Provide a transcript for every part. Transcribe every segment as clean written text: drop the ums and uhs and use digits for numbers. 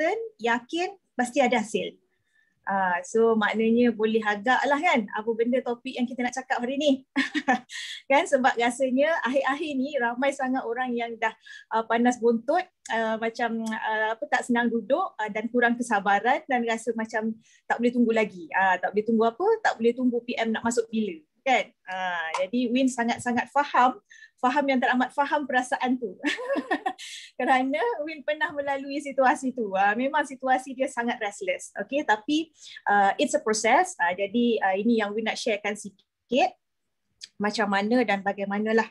konsisten, yakin, pasti ada hasil. So maknanya boleh agak lah kan apa benda topik yang kita nak cakap hari ni. Kan sebab rasanya akhir-akhir ni ramai sangat orang yang dah panas buntut, macam tak senang duduk dan kurang kesabaran dan rasa macam tak boleh tunggu lagi. Tak boleh tunggu apa? Tak boleh tunggu PM nak masuk bila. Kan? Jadi Win sangat-sangat faham yang teramat faham perasaan tu. Kerana Win pernah melalui situasi tu. Memang situasi dia sangat restless. Okay? Tapi it's a process. Jadi ini yang Win nak sharekan sikit macam mana dan bagaimanalah.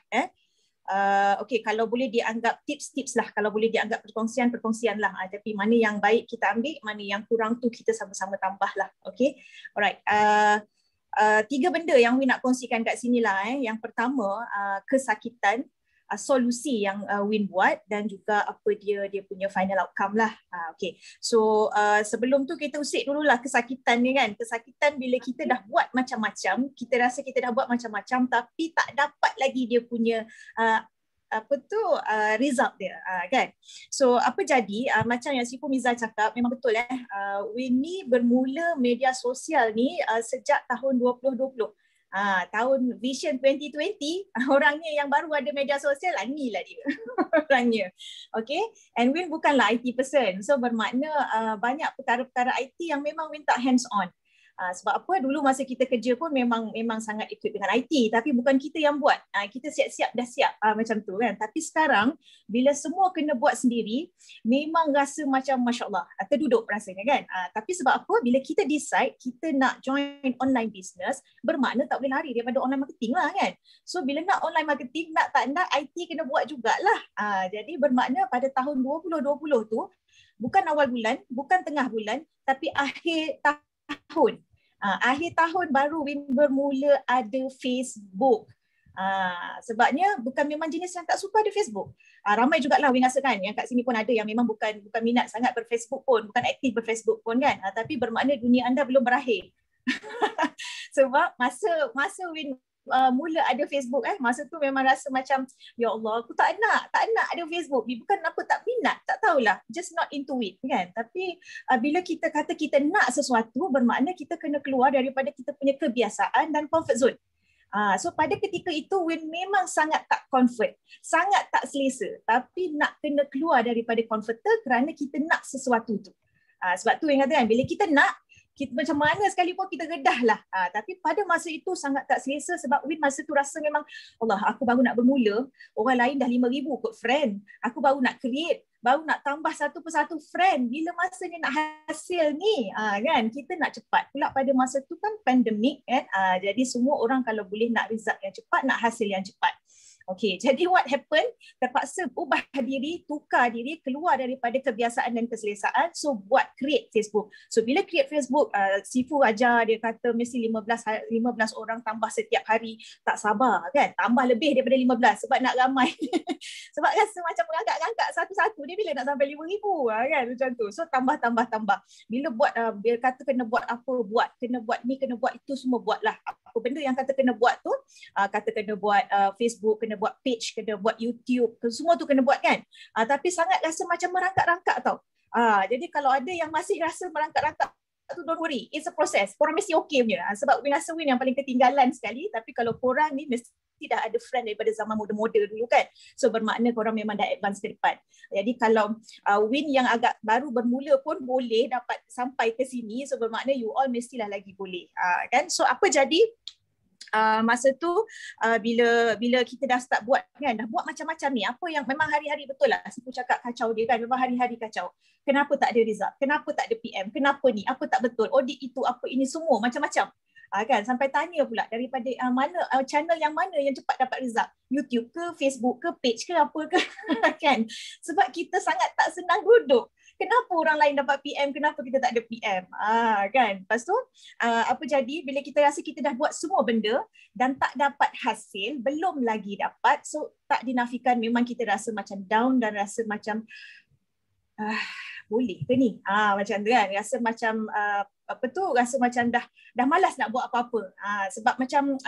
Okay, kalau boleh dianggap tips-tips lah. Kalau boleh dianggap perkongsian lah. Tapi mana yang baik kita ambil, mana yang kurang tu kita sama-sama tambah lah. Okay? Alright. 3 benda yang Win nak kongsikan kat sini lah. Yang pertama, kesakitan, solusi yang Win buat dan juga apa dia punya final outcome lah. Okay. So sebelum tu kita usik dululah kesakitan ni kan. Kesakitan bila kita dah buat macam-macam, kita rasa kita dah buat macam-macam tapi tak dapat lagi dia punya result dia kan. So apa jadi macam yang Sifu Miza cakap memang betul Win ni bermula media sosial ni sejak tahun 2020. Tahun Vision 2020 orangnya yang baru ada media sosial ni lah dia orangnya. Okay, and Win bukanlah IT person, so bermakna banyak perkara-perkara IT yang memang Win tak hands on. Sebab apa, dulu masa kita kerja pun memang sangat ikut dengan IT, tapi bukan kita yang buat. Kita siap-siap dah siap macam tu kan. Tapi sekarang bila semua kena buat sendiri, memang rasa macam Masya Allah, terduduk rasanya kan. Tapi sebab apa, bila kita decide kita nak join online business, bermakna tak boleh lari daripada online marketing lah kan. So bila nak online marketing, nak tak nak IT kena buat jugalah. Jadi bermakna pada tahun 2020 tu, bukan awal bulan, bukan tengah bulan, tapi akhir tahun. Akhir tahun baru Win bermula ada Facebook. Sebabnya bukan memang jenis yang tak suka ada Facebook. Ramai jugalah Win rasa kan, yang kat sini pun ada yang memang bukan minat sangat berFacebook pun, bukan aktif berFacebook pun kan. Tapi bermakna dunia anda belum berakhir. Sebab masa Win mula ada Facebook masa tu memang rasa macam ya Allah, aku tak nak ada Facebook. Bukan apa tak minat, tak tahulah, just not into it kan. Tapi bila kita kata kita nak sesuatu, bermakna kita kena keluar daripada kita punya kebiasaan dan comfort zone. So pada ketika itu Win memang sangat tak comfort, sangat tak selesa, tapi nak kena keluar daripada comforter kerana kita nak sesuatu tu. Sebab tu yang kata kan, bila kita nak, kita macam mana sekalipun kita redah lah. Tapi pada masa itu sangat tak selesa sebab Win masa tu rasa memang Allah, aku baru nak bermula, orang lain dah 5,000 kot friend. Aku baru nak create, baru nak tambah satu persatu friend. Bila masanya nak hasil ni kan, kita nak cepat. Pula pada masa tu kan pandemik kan. Jadi semua orang kalau boleh nak result yang cepat, nak hasil yang cepat. Okay, jadi what happen? Terpaksa ubah diri, tukar diri, keluar daripada kebiasaan dan keselesaan. So buat create Facebook. So bila create Facebook, Sifu ajar, dia kata mesti 15 orang tambah setiap hari. Tak sabar kan? Tambah lebih daripada 15 sebab nak ramai. Sebab rasa macam mengangkat-angkat satu-satu, dia bila nak sampai 5,000 kan macam tu. So tambah. Bila buat, dia kata kena buat apa, buat. Kena buat ni, kena buat itu, semua buatlah. Apa benda yang kata kena buat tu, kata kena buat Facebook, kena buat page, kena buat YouTube, semua tu kena buat kan. Tapi sangat rasa macam merangkak-rangkak tau. Jadi kalau ada yang masih rasa merangkak-rangkak tu, don't worry, it's a process. Korang mesti okay punya. Sebab Win rasa Win yang paling ketinggalan sekali, tapi kalau korang ni mesti dah ada friend daripada zaman muda-muda dulu kan. So bermakna korang memang dah advance ke depan. Jadi kalau Win yang agak baru bermula pun boleh dapat sampai ke sini, so bermakna you all mestilah lagi boleh. Kan? So apa jadi? Masa tu bila kita dah start buat kan, dah buat macam-macam ni, apa yang memang hari-hari betul lah Sifu cakap kacau dia kan, memang hari-hari kacau. Kenapa tak ada result, kenapa tak ada PM, kenapa ni, apa tak betul, audit itu, apa ini, semua macam-macam kan, sampai tanya pula daripada mana channel yang mana yang cepat dapat result, YouTube ke, Facebook ke, page ke, apa ke kan. Sebab kita sangat tak senang duduk. Kenapa orang lain dapat PM, kenapa kita tak ada PM? Kan? Lepas tu, apa jadi bila kita rasa kita dah buat semua benda dan tak dapat hasil, belum lagi dapat, so tak dinafikan memang kita rasa macam down dan rasa macam boleh ke ni? Macam tu kan, rasa macam apa tu rasa macam dah malas nak buat apa-apa. Sebab macam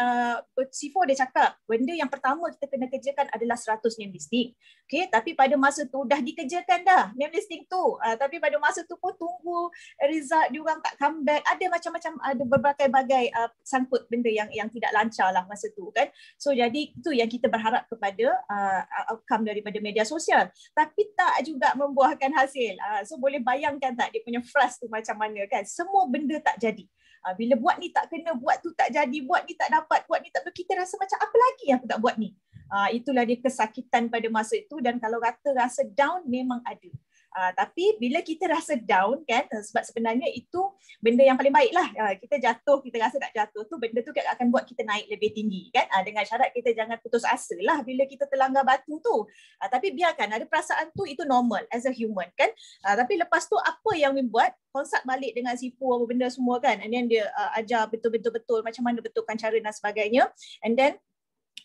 Sifo dia cakap, benda yang pertama kita kena kerjakan adalah 100 name listing. Okay, tapi pada masa tu dah dikerjakan dah name listing tu. Tapi pada masa tu pun tunggu result diorang tak come back. Ada macam-macam, ada berbagai-bagai sangkut benda yang tidak lancar lah masa tu kan. So jadi itu yang kita berharap kepada outcome daripada media sosial. Tapi tak juga membuahkan hasil. So boleh bayangkan tak dia punya frust tu macam mana kan. Semua benda tak jadi. Bila buat ni tak kena, buat tu tak jadi, buat ni tak dapat, buat ni tak dapat, kita rasa macam apa lagi yang aku tak buat ni. Itulah dia kesakitan pada masa itu. Dan kalau rasa down memang ada. Tapi bila kita rasa down kan, sebab sebenarnya itu benda yang paling baik lah. Kita jatuh, kita rasa tak jatuh tu, benda tu akan buat kita naik lebih tinggi kan. Dengan syarat kita jangan putus asa lah bila kita terlanggar batu tu. Tapi biarkan ada perasaan tu, itu normal as a human kan. Tapi lepas tu apa yang Win buat, konsult balik dengan Sifu apa benda semua kan. And then dia ajar betul-betul macam mana betulkan cara dan sebagainya. And then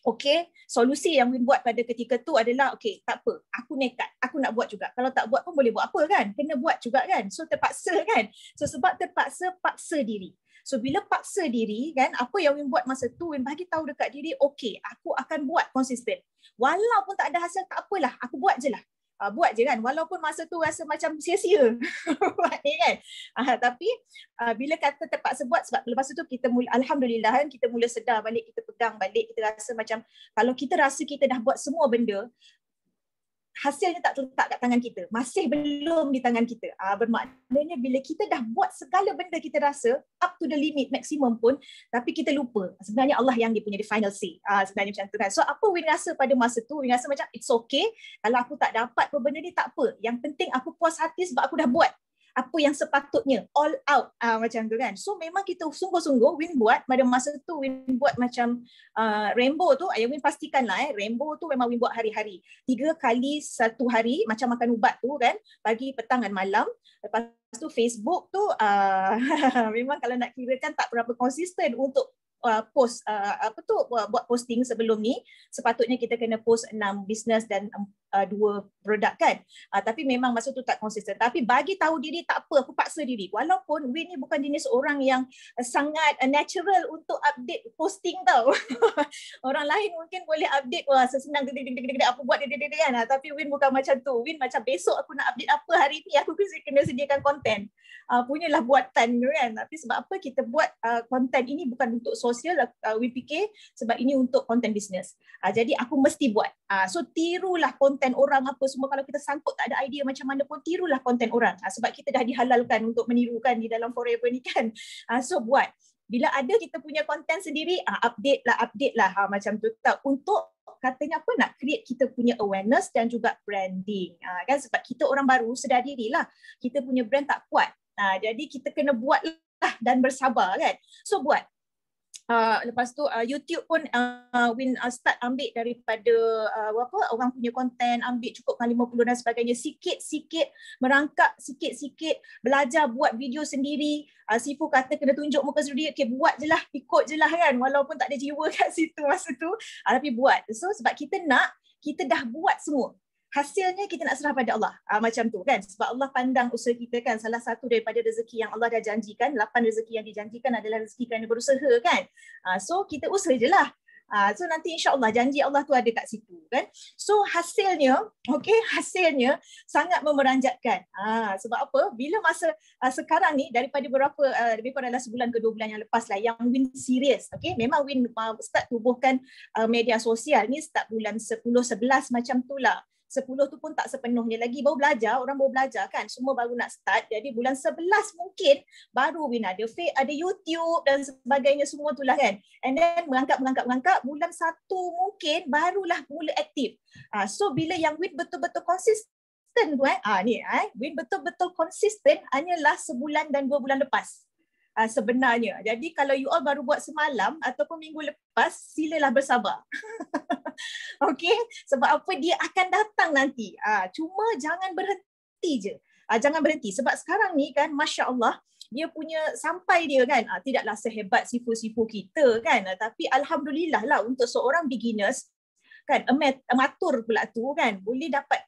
okay, solusi yang Win buat pada ketika tu adalah okay, tak apa, aku nekat, aku nak buat juga. Kalau tak buat pun boleh buat apa kan, kena buat juga kan. So terpaksa kan. So sebab terpaksa, paksa diri. So bila paksa diri kan, apa yang Win buat masa tu, Win bagi tahu dekat diri, okay, aku akan buat konsisten. Walaupun tak ada hasil, tak apalah, aku buat je lah. Buat je kan, walaupun masa tu rasa macam sia-sia buat ni kan. Tapi bila kata terpaksa buat, sebab lepas tu kita mula, alhamdulillah kan, kita mula sedar balik, kita pegang balik, kita rasa macam kalau kita rasa kita dah buat semua benda, hasilnya tak terletak kat tangan kita, masih belum di tangan kita. Bermaknanya bila kita dah buat segala benda kita rasa up to the limit maksimum pun, tapi kita lupa sebenarnya Allah yang dia punya the final say. Sebenarnya macam tu kan. So apa Win rasa pada masa tu, Win rasa macam it's okay kalau aku tak dapat benda ni, tak apa, yang penting aku puas hati sebab aku dah buat apa yang sepatutnya, all out macam tu kan. So memang kita sungguh-sungguh Win buat pada masa tu. Win buat macam rainbow tu, Win pastikanlah rainbow tu memang Win buat hari-hari, 3 kali satu hari, macam makan ubat tu kan, pagi, petang dan malam. Lepas tu Facebook tu memang kalau nak kirakan tak berapa konsisten untuk post buat posting sebelum ni. Sepatutnya kita kena post 6 bisnes dan 2 produk kan. Tapi memang masa tu tak konsisten. Tapi bagi tahu diri tak apa, aku paksa diri. Walaupun Win ni bukan jenis orang yang sangat natural untuk update posting tau. Orang lain mungkin boleh update, wah sesenang apa buat kan. Tapi Win bukan macam tu. Win macam besok aku nak update apa hari ni, aku kena sediakan konten. Punyalah buatan tu kan. Tapi sebab apa kita buat konten ini bukan untuk sosial, we fikir sebab ini untuk konten bisnes. Jadi aku mesti buat. So tirulah konten orang apa semua. Kalau kita sangkut tak ada idea macam mana pun, tirulah konten orang. Sebab kita dah dihalalkan untuk menirukan di dalam forever ni kan. So buat. Bila ada kita punya konten sendiri, update lah macam tu. Untuk katanya apa, nak create kita punya awareness dan juga branding. Kan sebab kita orang baru, sedar dirilah kita punya brand tak kuat. Jadi kita kena buatlah dan bersabar kan. So buat. Lepas tu YouTube pun Win start ambil daripada orang punya konten, ambil cukup 50 dan sebagainya, sikit-sikit merangkak, sikit-sikit belajar buat video sendiri. Sifu kata kena tunjuk muka sendiri, okay, buat je lah, ikut je lah kan, walaupun tak ada jiwa kat situ masa tu, tapi buat. So sebab kita dah buat semua, hasilnya kita nak serah pada Allah. Macam tu kan. Sebab Allah pandang usaha kita kan. Salah satu daripada rezeki yang Allah dah janjikan, 8 rezeki yang dijanjikan adalah rezeki kerana berusaha kan. So kita usaha je lah. So nanti insya-Allah janji Allah tu ada kat situ kan. So hasilnya, hasilnya sangat memeranjatkan. Sebab apa? Bila masa sekarang ni, daripada lebih kurang adalah sebulan ke 2 bulan yang lepas lah yang Win serius. Memang Win start tubuhkan media sosial ni start bulan 10, 11 macam tu lah. 10 tu pun tak sepenuhnya lagi, orang baru belajar kan, semua baru nak start. Jadi bulan 11 mungkin baru Win ada ada YouTube dan sebagainya semua tu lah kan. And then merangkak, bulan 1 mungkin barulah mula aktif. So bila yang Win betul-betul konsisten tu Win betul-betul konsisten hanyalah sebulan dan 2 bulan lepas. Sebenarnya. Jadi kalau you all baru buat semalam ataupun minggu lepas, silalah bersabar. Sebab apa, dia akan datang nanti. Cuma jangan berhenti je. Jangan berhenti. Sebab sekarang ni kan, Masya Allah, dia punya sampai dia kan, tidaklah sehebat sifu-sifu kita kan. Tapi Alhamdulillah lah untuk seorang beginners, kan, amatur pula tu kan, boleh dapat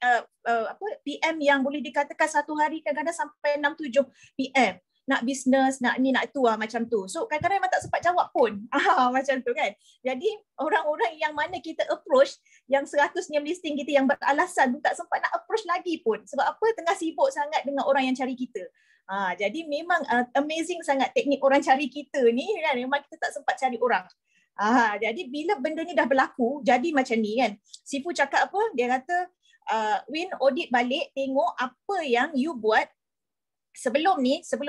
PM yang boleh dikatakan satu hari kadang-kadang sampai 6-7 PM. nak bisnes, nak ni, nak tu macam tu. So kadang-kadang memang tak sempat jawab pun. Macam tu kan. Jadi orang-orang yang mana kita approach, yang 100 name listing kita yang beralasan tu tak sempat nak approach lagi pun. Sebab apa? Tengah sibuk sangat dengan orang yang cari kita. Jadi memang amazing sangat teknik orang cari kita ni kan. Memang kita tak sempat cari orang. Jadi bila benda ni dah berlaku, jadi macam ni kan. Sifu cakap apa? Dia kata, Win audit balik, tengok apa yang you buat sebelum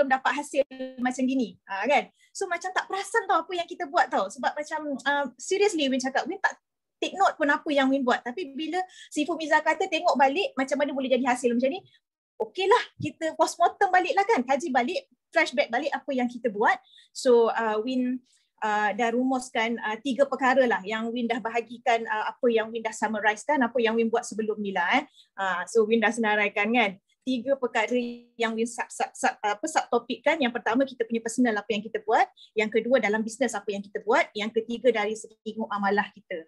dapat hasil macam gini, kan? So macam tak perasan tau apa yang kita buat tau. Sebab macam seriously Win cakap, Win tak take note pun apa yang Win buat. Tapi bila Sifu Miza kata tengok balik macam mana boleh jadi hasil macam ni, okey lah, kita postmortem balik lah kan, kaji balik, flashback balik apa yang kita buat. So Win dah rumuskan 3 perkara lah yang Win dah bahagikan, apa yang Win dah summarize kan, apa yang Win buat sebelum ni lah. So Win dah senaraikan kan 3 perkara yang Win subtopik kan. Yang pertama kita punya personal, apa yang kita buat. Yang kedua dalam bisnes, apa yang kita buat. Yang ketiga dari segi muamalah kita.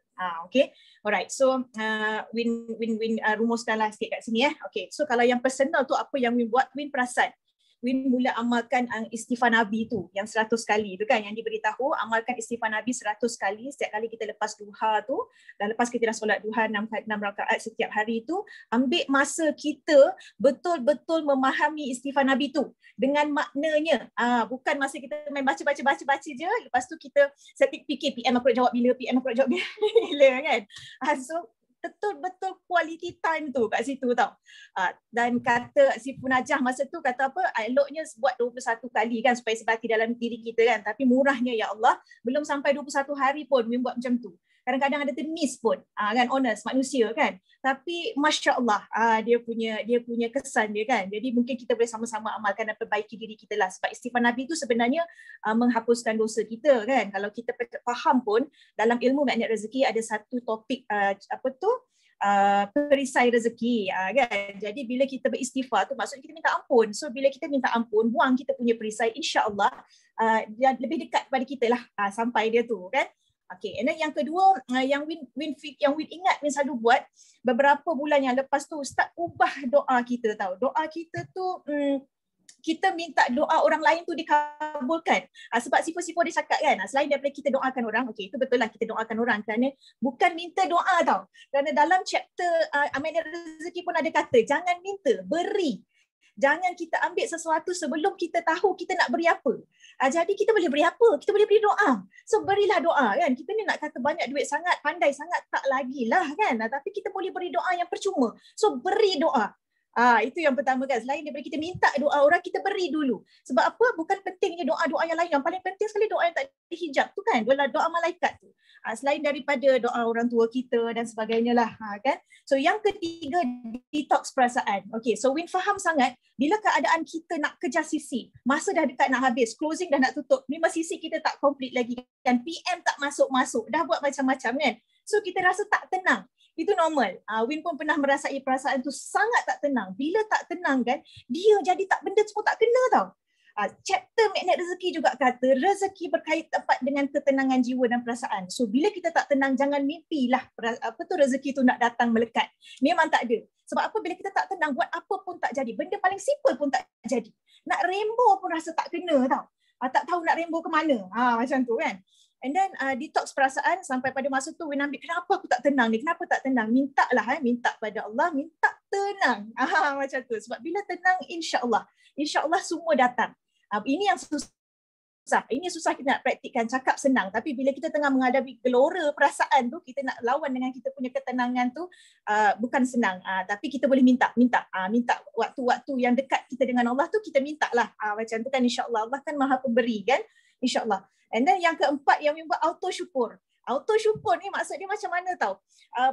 Okay, alright. So Win rumuskanlah sikit kat sini . Okay, so kalau yang personal tu apa yang Win buat, Win perasan Win mula amalkan istighfar Nabi tu yang 100 kali tu kan, yang diberitahu amalkan istighfar Nabi 100 kali setiap kali kita lepas duha tu, dan lepas kita dah solat duha 6 rakaat setiap hari tu, ambil masa kita betul-betul memahami istighfar Nabi tu dengan maknanya. Bukan masa kita main baca je, lepas tu kita setik fikir PM aku nak jawab bila, PM aku nak jawab bila kan. So betul-betul quality time tu kat situ tau. Dan kata Sifu Najah masa tu kata apa, eloknya buat 21 kali kan supaya sebati dalam diri kita kan. Tapi murahnya ya Allah, belum sampai 21 hari pun Win buat macam tu. Kadang-kadang ada termiss pun, kan, honest, manusia kan. Tapi Masya Allah, dia punya kesan dia kan. Jadi mungkin kita boleh sama-sama amalkan dan perbaiki diri kita lah. Sebab istighfar Nabi tu sebenarnya menghapuskan dosa kita kan. Kalau kita faham pun, dalam ilmu magnet rezeki ada satu topik, perisai rezeki, kan. Jadi bila kita beristighfar tu maksudnya kita minta ampun. So bila kita minta ampun, buang kita punya perisai, insya-Allah dia lebih dekat kepada kita lah sampai dia tu kan. Okay, and then yang kedua yang Win ingat Win selalu buat beberapa bulan yang lepas tu, start ubah doa kita tau. Doa kita tu kita minta doa orang lain tu dikabulkan. Sebab Sifu dia cakap kan, selain daripada kita doakan orang, okey itu betul lah kita doakan orang, kerana bukan minta doa tau. Kerana dalam chapter Amanah Rezeki pun ada kata, jangan minta, beri. Jangan kita ambil sesuatu sebelum kita tahu kita nak beri apa. Jadi kita boleh beri apa? Kita boleh beri doa. So berilah doa kan. Kita ni nak kata banyak duit sangat, pandai sangat, tak lagilah kan. Tapi kita boleh beri doa yang percuma. So beri doa. Itu yang pertama kan. Selain daripada kita minta doa orang, kita beri dulu. Sebab apa? Bukan pentingnya doa-doa yang lain. Yang paling penting sekali doa yang tak dihijab tu kan. Doa malaikat tu. Selain daripada doa orang tua kita dan sebagainya lah kan. So yang ketiga, detox perasaan. Okay, so Win faham sangat bila keadaan kita nak kejar sisi, masa dah dekat nak habis, closing dah nak tutup, memang sisi kita tak complete lagi kan, PM tak masuk-masuk, dah buat macam-macam kan. So kita rasa tak tenang. Itu normal. Win pun pernah merasai perasaan tu sangat tak tenang. Bila tak tenang kan, dia jadi benda semua tak kena tau. Chapter Magnet Rezeki juga kata rezeki berkait tepat dengan ketenangan jiwa dan perasaan. So bila kita tak tenang, jangan mimpilah rezeki tu nak datang melekat. Memang tak ada. Sebab apa? Bila kita tak tenang, buat apa pun tak jadi. Benda paling simple pun tak jadi. Nak rainbow pun rasa tak kena tau. Tak tahu nak rainbow ke mana. Macam tu kan. And then detox perasaan sampai pada masa tu Win ambil, kenapa aku tak tenang ni? Kenapa tak tenang? Minta lah, minta pada Allah, minta tenang. Macam tu. Sebab bila tenang, insya-Allah semua datang. Ini yang susah. Ini susah kita nak praktikkan, cakap senang. Tapi bila kita tengah menghadapi gelora perasaan tu, kita nak lawan dengan kita punya ketenangan tu, bukan senang. Tapi kita boleh minta waktu-waktu yang dekat kita dengan Allah tu, kita minta lah. Macam tu kan, insya-Allah. Allah kan Maha Pemberi kan, insya-Allah. And then yang keempat yang Win buat, auto syukur. Auto syukur ni maksud dia macam mana tau?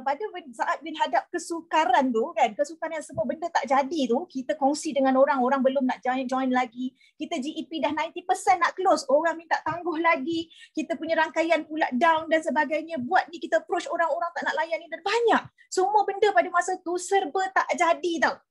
Pada saat Win hadap kesukaran tu kan, kesukaran semua benda tak jadi tu, kita kongsi dengan orang belum nak join lagi. Kita GEP dah 90% nak close, orang minta tangguh lagi. Kita punya rangkaian pula down dan sebagainya. Buat ni kita approach orang tak nak layan ni dan banyak. Semua benda pada masa tu serba tak jadi tau.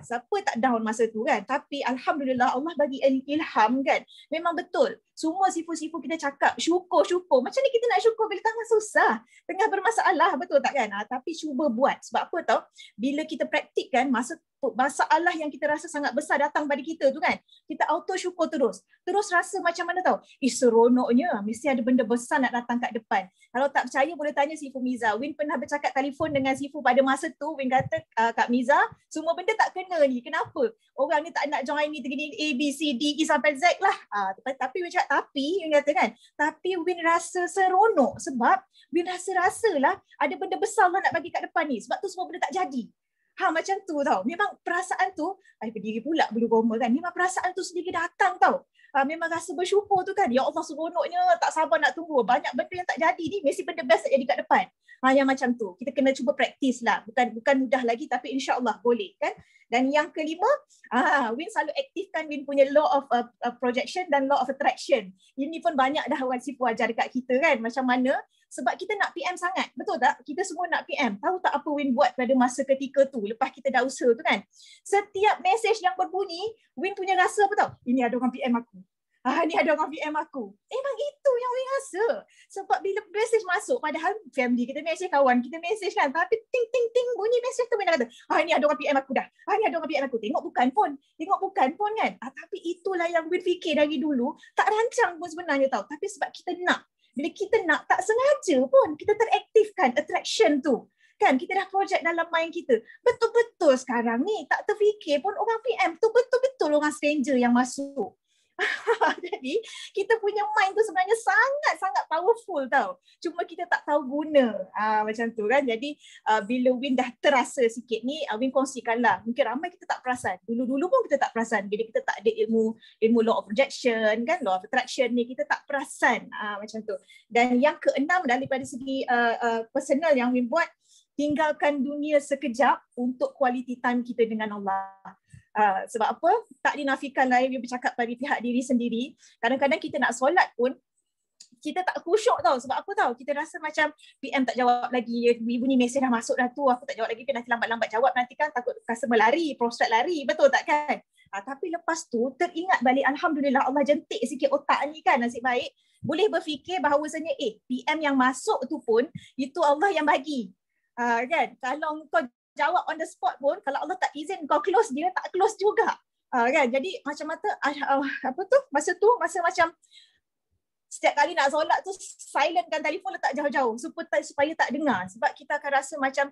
Siapa tak down masa tu kan? Tapi Alhamdulillah Allah bagi ilham kan. Memang betul. Semua sifu-sifu kita cakap syukur. Macam ni kita nak syukur bila tangan susah, tengah bermasalah, betul tak kan? Tapi cuba buat. Sebab apa tau? Bila kita praktikkan, masalah yang kita rasa sangat besar datang pada kita tu kan, kita auto syukur terus rasa macam mana tau, seronoknya, mesti ada benda besar nak datang kat depan. Kalau tak percaya boleh tanya Sifu Miza. Win pernah bercakap telefon dengan Sifu pada masa tu. Win kata, Kak Miza, semua benda tak kena ni, kenapa? Orang ni tak nak join ni, begini A, B, C, D, E sampai Z lah. Tapi Win cakap, Win kata kan, tapi Win rasa seronok sebab Win rasalah ada benda besar Allah nak bagi kat depan ni, sebab tu semua benda tak jadi. Macam tu tau. Memang perasaan tu, berdiri pula bulu roma kan. Memang perasaan tu sendiri datang tau. Memang rasa bersyukur tu kan. Ya Allah, seronoknya, tak sabar nak tunggu. Banyak benda yang tak jadi ni, mesti benda best tak jadi kat depan. Yang macam tu. Kita kena cuba praktis lah. Bukan mudah lagi, tapi insyaAllah boleh kan. Dan yang kelima, Win selalu aktifkan Win punya law of projection dan law of attraction. Ini pun banyak dah orang Sifu ajar dekat kita kan. Macam mana? Sebab kita nak PM sangat. Betul tak? Kita semua nak PM. Tahu tak apa Win buat pada masa ketika tu? Lepas kita dah usaha tu kan. Setiap mesej yang berbunyi, Win punya rasa apa tau? Ini ada orang PM aku. Ni ada orang PM aku. Memang itu yang Win rasa. Sebab bila mesej masuk, padahal family kita mesej, kawan kita mesej kan. Tapi ting bunyi mesej tu Win kata, ni ada orang PM aku dah. Ni ada orang PM aku. Tengok bukan pun kan. Tapi itulah yang Win fikir dari dulu. Tak rancang pun sebenarnya tau. Tapi sebab kita nak. Bila kita nak, tak sengaja pun kita teraktifkan attraction tu. Kan, kita dah project dalam mind kita. Betul-betul sekarang ni, tak terfikir pun orang PM tu betul-betul orang stranger yang masuk. Jadi, kita punya mind tu sebenarnya sangat-sangat powerful tau. Cuma kita tak tahu guna. Macam tu kan. Jadi, bila Win dah terasa sikit ni, Win kongsikanlah. Mungkin ramai kita tak perasan. Dulu-dulu pun kita tak perasan. Bila kita tak ada ilmu law of projection, kan, law of attraction ni, kita tak perasan. Macam tu. Dan yang keenam daripada segi personal yang Win buat, tinggalkan dunia sekejap untuk quality time kita dengan Allah. Sebab apa? Tak dinafikan lain, dia bercakap pada pihak diri sendiri. Kadang-kadang kita nak solat pun, kita tak khusyuk tau. Sebab apa tau? Kita rasa macam PM tak jawab lagi, bunyi mesej dah masuk dah tu, aku tak jawab lagi, nanti lambat-lambat jawab, nanti kan takut customer lari, prospect lari, betul tak kan? Tapi lepas tu teringat balik, Alhamdulillah Allah jentik sikit otak ni kan, nasib baik. Boleh berfikir bahawasanya PM yang masuk tu pun, itu Allah yang bagi. Kan? Kalau kau jawab on the spot pun, kalau Allah tak izin kau close, dia tak close juga. Kan? Jadi macam masa macam setiap kali nak solat tu silentkan telefon, letak jauh-jauh supaya tak dengar. Sebab kita akan rasa macam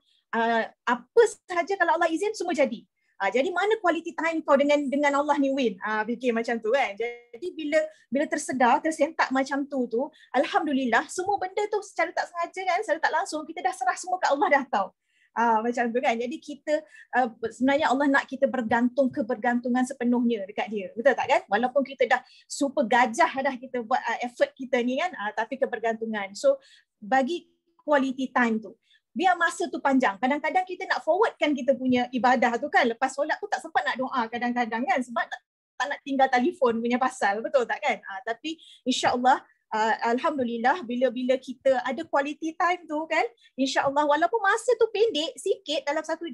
apa sahaja kalau Allah izin semua jadi. Jadi mana quality time kau dengan Allah ni Win? Fikir macam tu kan. Jadi bila tersentak macam tu, alhamdulillah semua benda tu secara tak sengaja kan, secara tak langsung kita dah serah semua kat Allah dah tahu. Macam tu kan. Jadi kita sebenarnya Allah nak kita kebergantungan sepenuhnya dekat dia. Betul tak kan? Walaupun kita dah super gajah dah kita buat effort kita ni kan, tapi kebergantungan. So bagi quality time tu. Biar masa tu panjang. Kadang-kadang kita nak forwardkan kita punya ibadah tu kan. Lepas solat tu tak sempat nak doa kadang-kadang kan. Sebab tak nak tinggal telefon punya pasal. Betul tak kan? Tapi insya-Allah alhamdulillah bila kita ada quality time tu kan, insya-Allah walaupun masa tu pendek sikit, dalam satu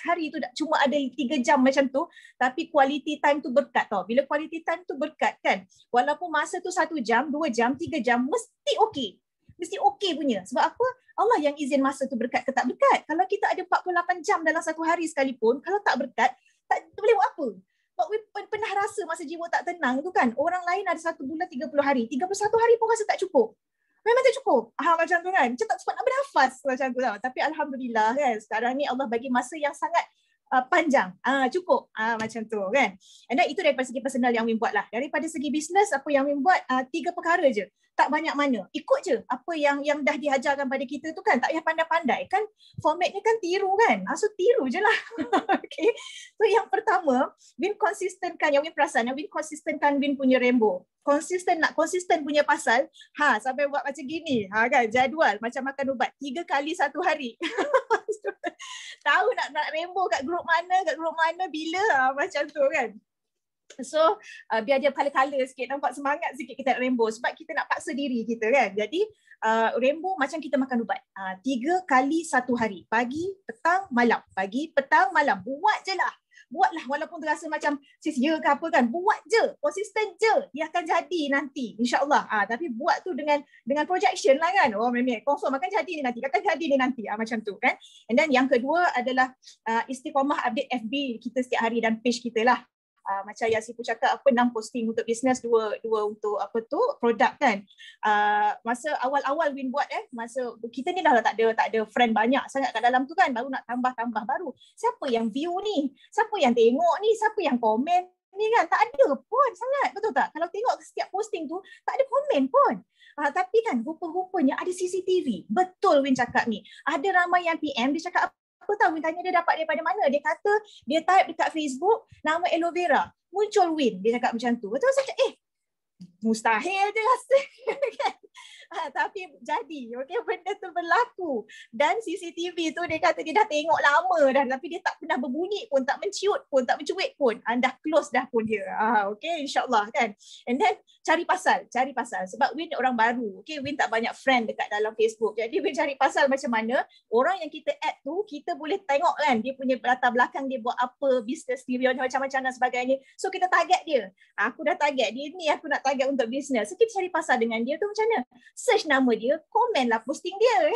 hari tu cuma ada 3 jam macam tu, tapi quality time tu berkat tau. Bila quality time tu berkat kan, walaupun masa tu 1 jam, 2 jam, 3 jam mesti okey punya. Sebab apa? Allah yang izin masa tu berkat ke tak berkat. Kalau kita ada 48 jam dalam satu hari sekalipun, kalau tak berkat, tak boleh buat apa. Pernah rasa masa jiwa tak tenang tu kan, orang lain ada 1 bulan 30 hari, 31 hari pun rasa tak cukup. Memang tak cukup. Macam tu kan. Macam tak sempat nak bernafas macam tu tau. Tapi alhamdulillah kan, sekarang ni Allah bagi masa yang sangat panjang. Cukup. Macam tu kan. Dan itu daripada segi personal yang Win buat lah. Daripada segi bisnes, apa yang Win buat, 3 perkara je. Tak banyak mana. Ikut je apa yang dah diajarkan pada kita tu kan. Tak payah pandai-pandai kan. Formatnya kan tiru kan. So tiru je lah. Okay. So yang pertama, Win konsistenkan, yang Win perasan, Win konsistenkan Win punya rainbow. Nak konsisten punya pasal, sampai buat macam gini. Kan, jadual macam makan ubat 3 kali 1 hari. Tahu nak rainbow kat grup mana, bila, macam tu kan. So biar dia color-color sikit, nampak semangat sikit kita nak rainbow, sebab kita nak paksa diri kita kan. Jadi rainbow macam kita makan ubat, 3 kali 1 hari, pagi, petang, malam, pagi, petang, malam. Buat je lah. buatlah walaupun terasa macam sia-sia ke apa kan, buat je, konsisten je, dia akan jadi nanti insya-Allah. Tapi buat tu dengan projection lah kan. Oh memang confirm akan jadi ni nanti, macam tu kan. And then yang kedua adalah istiqamah update FB kita setiap hari dan page kita lah. Macam yang Sipu cakap, apa 6 posting untuk bisnes, dua untuk apa tu produk kan. Masa awal-awal Win buat masa kita ni dah tak ada friend banyak sangat kat dalam tu kan, baru nak tambah baru. Siapa yang view ni? Siapa yang tengok ni? Siapa yang komen ni kan? Tak ada pun sangat, betul tak? Kalau tengok setiap posting tu tak ada komen pun. Tapi kan rupa-rupanya ada CCTV. Betul Win cakap ni. Ada ramai yang PM, dia cakap apa tahu, Win tanya dia dapat daripada mana. Dia kata dia type dekat Facebook nama aloe vera, muncul Win. Dia cakap macam tu. Betul, saya cakap mustahil je rasa kan. Tapi jadi, benda tu berlaku. Dan CCTV tu dia kata dia dah tengok lama dah, tapi dia tak pernah berbunyi pun, tak menciut pun, tak mencuit pun. Dah close dah pun dia. InsyaAllah kan. And then cari pasal. Sebab Win orang baru. Win tak banyak friend dekat dalam Facebook. Jadi Win cari pasal macam mana orang yang kita add tu, kita boleh tengok kan dia punya latar belakang, dia buat apa, business dia macam-macam dan sebagainya. So kita target dia. Aku dah target dia ni, aku nak target untuk business. So kita cari pasal dengan dia tu macam mana? Search nama dia, komenlah posting dia.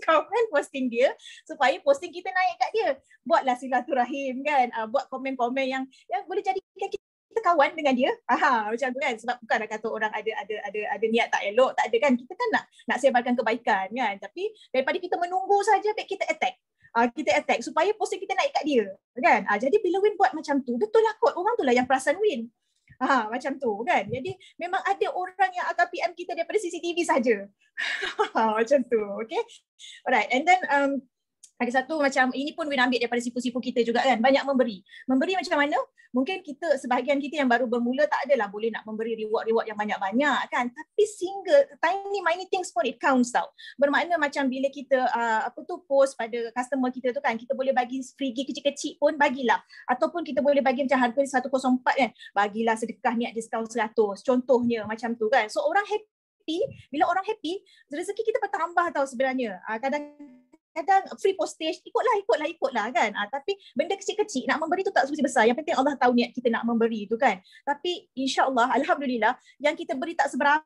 Komen posting dia supaya posting kita naik kat dia. Buatlah silaturahim kan. Buat komen-komen yang boleh jadikan kita kawan dengan dia. Macam tu kan. Sebab bukan nak kata orang ada niat tak elok, tak ada kan. Kita kan nak sebarkan kebaikan kan. Tapi daripada kita menunggu saja, kita attack. Kita attack supaya posting kita naik kat dia kan. Jadi bila Win buat macam tu, betul lah kot, orang tu lah yang perasan Win. Macam tu kan. Jadi memang ada orang yang akan PM kita daripada CCTV saja. Macam tu. Okay. Alright. And then ada satu macam, ini pun Win ambil daripada sipu-sipu kita juga kan. Banyak memberi. Memberi macam mana? Mungkin sebahagian kita yang baru bermula tak adalah boleh nak memberi reward yang banyak-banyak kan. Tapi single, tiny minor things pun it counts tau. Bermakna macam bila kita post pada customer kita tu kan, kita boleh bagi free gift kecil-kecil pun bagilah. Ataupun kita boleh bagi macam harga 104 kan. Bagilah sedekah niat diskaun 100. Contohnya macam tu kan. So orang happy, bila orang happy, rezeki kita bertambah tau sebenarnya. Kadang free postage, ikutlah kan. Tapi benda kecil-kecil nak memberi tu tak semesti besar. Yang penting Allah tahu niat kita nak memberi tu kan. Tapi insya-Allah, alhamdulillah, yang kita beri tak seberapa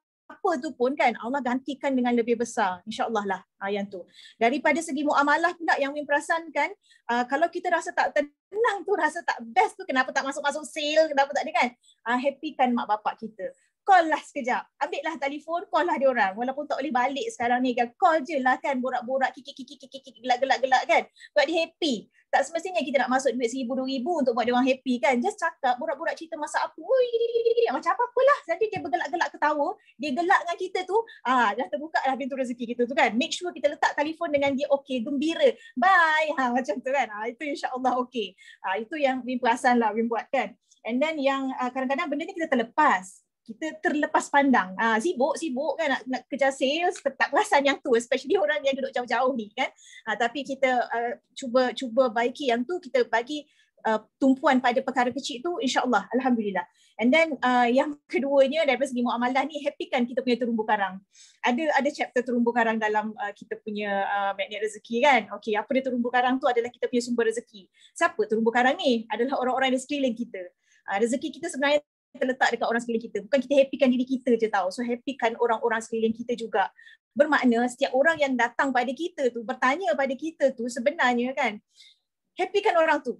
tu pun kan, Allah gantikan dengan lebih besar. InsyaAllah lah yang tu. Daripada segi muamalah pula yang Win perasankan, kalau kita rasa tak tenang tu, rasa tak best tu, kenapa tak masuk-masuk sale, kenapa tak ada kan. Happykan mak bapak kita. Call lah sekejap. Ambil lah telefon, call lah dia orang. Walaupun tak boleh balik sekarang ni kan. Call je lah kan. Borak-borak, kikik, gelak-gelak kan. Buat dia happy. Tak semestinya kita nak masuk duit RM1,000, RM2,000 untuk buat dia orang happy kan. Just cakap, borak-borak cerita masa apa. Macam apa lah. Jadi dia bergelak-gelak ketawa. Dia gelak dengan kita tu. Dah terbuka lah pintu rezeki kita tu kan. Make sure kita letak telefon dengan dia okey, gembira. Bye. Macam tu kan. Itu insyaAllah okey. Itu yang Win perasan lah Win buat kan. And then yang kadang-kadang benda ni kita terlepas. Kita terlepas pandang. Sibuk kan nak kejar sales, tak perasan yang tu, especially orang yang duduk jauh-jauh ni kan. Tapi kita cuba baiki yang tu, kita bagi tumpuan pada perkara kecil tu, insya-Allah, alhamdulillah. And then yang keduanya daripada segi muamalah ni, happykan kita punya terumbu karang. Ada chapter terumbu karang dalam kita punya magnet rezeki kan. Okey, apa dia terumbu karang tu adalah kita punya sumber rezeki. Siapa terumbu karang ni? Adalah orang-orang di sekeliling kita. Rezeki kita sebenarnya terletak dekat orang sekeliling kita. Bukan kita happykan diri kita je tau. So happykan orang-orang sekeliling kita juga. Bermakna setiap orang yang datang pada kita tu, bertanya pada kita tu, sebenarnya kan, happykan orang tu.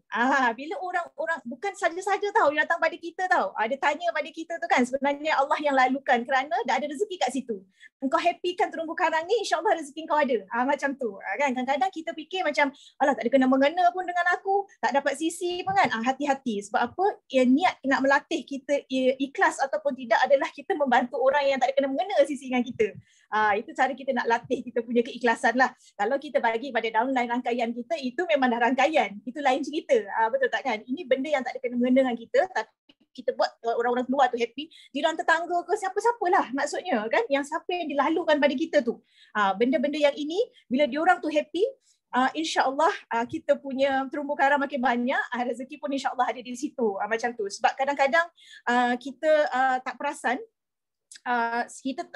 Bila orang bukan saja-saja tahu dia datang pada kita tahu. Dia tanya pada kita tu kan, sebenarnya Allah yang lalukan kerana dah ada rezeki kat situ. Engkau happykan terumbu karang ni, insya-Allah rezeki kau ada. Macam tu kan. Kadang-kadang kita fikir macam alah tak ada kena-mengena pun dengan aku, tak dapat sisi pun kan. Hati-hati. Sebab apa? Niat nak melatih kita ikhlas ataupun tidak adalah kita membantu orang yang tak ada kena-mengena sisi dengan kita. Itu cara kita nak latih kita punya keikhlasan lah. Kalau kita bagi pada downline rangkaian kita, itu memang dah rangkaian. Itu lain cerita. Betul tak kan? Ini benda yang tak ada kena-mengena dengan kita, tapi kita buat orang-orang luar tu happy, jiran tetangga ke siapa-siapalah maksudnya kan, yang siapa yang dilalukan pada kita tu. Benda-benda yang ini, bila diorang tu happy, insya-Allah kita punya terumbu karang makin banyak, rezeki pun insya-Allah ada di situ. Macam tu. Sebab kadang-kadang kita tak perasan,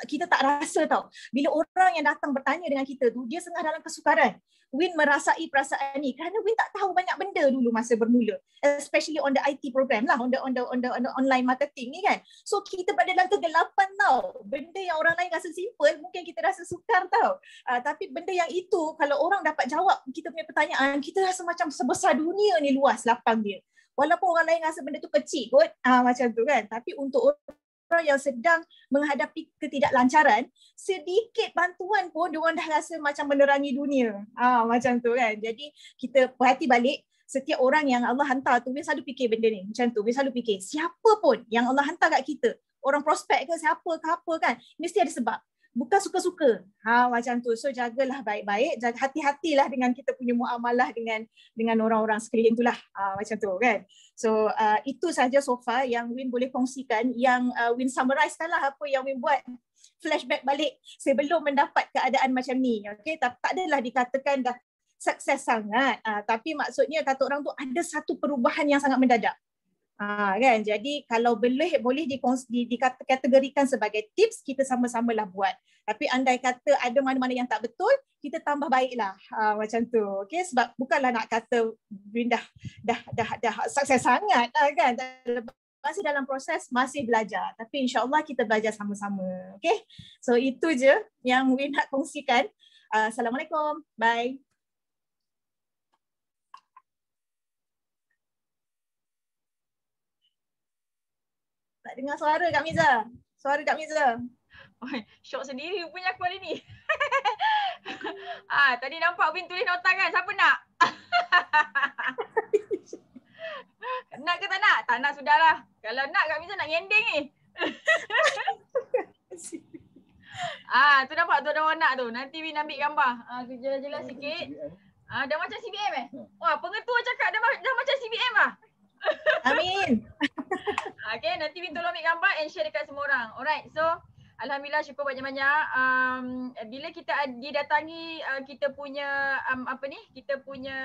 kita tak rasa tau. Bila orang yang datang bertanya dengan kita tu, dia sengah dalam kesukaran. Win merasai perasaan ni kerana Win tak tahu banyak benda dulu masa bermula, especially on the IT program lah, on the online marketing ni kan. So kita berada dalam kegelapan tau. Benda yang orang lain rasa simple, mungkin kita rasa sukar tau. Tapi benda yang itu, kalau orang dapat jawab kita punya pertanyaan, kita rasa macam sebesar dunia ni, luas lapang dia. Walaupun orang lain rasa benda tu kecil kot, macam tu kan. Tapi untuk orang yang sedang menghadapi ketidaklancaran, sedikit bantuan pun diorang dah rasa macam menerangi dunia. Macam tu kan. Jadi kita perhati balik, setiap orang yang Allah hantar tu, Win selalu fikir benda ni. Macam tu, Win selalu fikir, siapa pun yang Allah hantar kat kita, orang prospek ke siapa ke apa kan, mesti ada sebab. Bukan suka-suka. Macam tu. So jagalah baik-baik, hati-hatilah dengan kita punya muamalah dengan orang-orang sekeliling itulah. Macam tu kan. So itu saja so far yang Win boleh kongsikan, yang Win summarizekan lah apa yang Win buat, flashback balik sebelum mendapat keadaan macam ni. Okay? Tak adalah dikatakan dah sukses sangat, tapi maksudnya kata orang tu ada satu perubahan yang sangat mendadak. Kan, jadi kalau boleh dikategorikan sebagai tips, kita sama-samalah buat. Tapi andai kata ada mana-mana yang tak betul, kita tambah baiklah, macam tu. Okay, sebab bukanlah nak kata Win dah sukses sangat kan, masih dalam proses, masih belajar. Tapi insya-Allah kita belajar sama-sama. Okay, so itu je yang Win nak kongsikan. Assalamualaikum, bye. Tak dengar suara Kak Miza. Suara Kak Miza. Oh, syok sendiri punya aku hari ni. Tadi nampak Win tulis nota kan? Siapa nak? Nak ke tak nak? Tak nak sudahlah. Kalau nak Kak Miza nak ngending ni. Tu nampak tu ada orang nak tu. Nanti Win ambil gambar. Aku jelas-jelas sikit. Dah macam CBM Wah, pengetua cakap dah macam CBM lah. Amin. Okay, nanti Win tolong ambil gambar and share dekat semua orang. Alright, so alhamdulillah syukur banyak-banyak. Bila kita didatangi kita punya kita punya